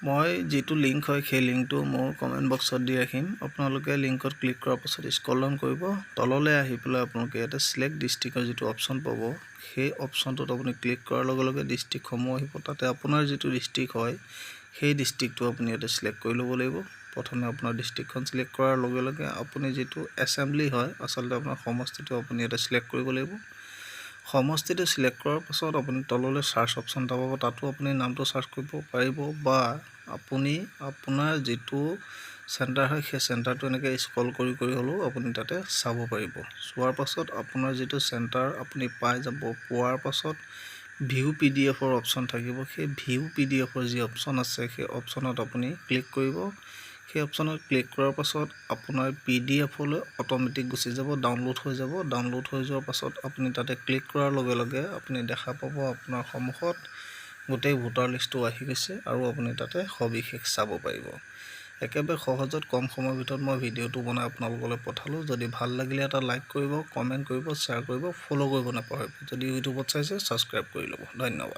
মই যেটো লিংক হয় সেই লিংকটো মোৰ কমেন্ট বক্সত দি ৰাখিম আপোনালোকে লিংকত ক্লিক কৰাৰ পাছত স্ক্ৰল ডাউন কৰিব তললৈ আহি পেলাই আপোনালোকে এটা সিলেক্ট ডিস্ট্ৰিক্টৰ যেটো অপচন পাব সেই অপচনটোত আপুনি ক্লিক কৰাৰ লগে লগে ডিস্ট্ৰিক্টসমূহ আহিব তাতে আপোনাৰ যেটো ডিস্ট্ৰিক্ট হয় সেই ডিস্ট্ৰিক্টটো আপুনি এটা সিলেক্ট কৰি ল'ব লাগিব প্ৰথমে আপোনাৰ ডিস্ট্ৰিক্টখন সিলেক্ট কৰাৰ লগে লগে আপুনি যেটো এছেম্বলি হয় আসলতে আপোনাৰ সমষ্টিটো আপুনি এটা সিলেক্ট কৰিব লাগিব সমষ্টিটো সিলেক্ট কৰাৰ পাছত আপুনি তললৈ সাৰ্চ অপচন এটা পাব তাতো আপুনি নামটো সাৰ্চ কৰিব পাৰিব বা আপুনি আপোনাৰ যেটো সেন্টাৰ হয় সেই সেন্টাৰটো এনেকৈ স্ক্ৰল কৰি কৰি হলো আপুনি তাতে চাব পাৰিব চোৱাৰ পাছত আপোনাৰ যেটো সেন্টাৰ আপুনি পাই যাব পোৱাৰ পাছত ভিউ পিডিএফৰ অপচন থাকিব সেই ভিউ পিডিএফৰ যি অপচন আছে সেই অপচনত আপুনি ক্লিক কৰিব সেই অপচনত ক্লিক কৰাৰ পাছত আপোনাৰ পিডিএফলৈ অটোমেটিক গুচি যাব ডাউনলোড হৈ যাব ডাউনলোড হৈ যোৱাৰ পাছত আপুনি তাতে ক্লিক কৰাৰ লগে লগে আপুনি দেখা পাব আপোনাৰ সন্মুখত গোটেই ভোটাৰ লিষ্টটো আহি গৈছে আৰু আপুনি তাতে সবিশেষ চাব পাৰিব একেবাৰে সহজত কম সময়ৰ ভিতৰত মই ভিডিওটো বনাই আপোনালোকলৈ পঠালো যদি ভাল লাগিলে এটা লাইক কৰিব কমেন্ট কৰিব শ্বেয়াৰ কৰিব ফলো কৰিব নাপাহৰিব যদি ইউটিউবত চাইছে সাবস্ক্ৰাইব কৰি ল'ব ধন্যবাদ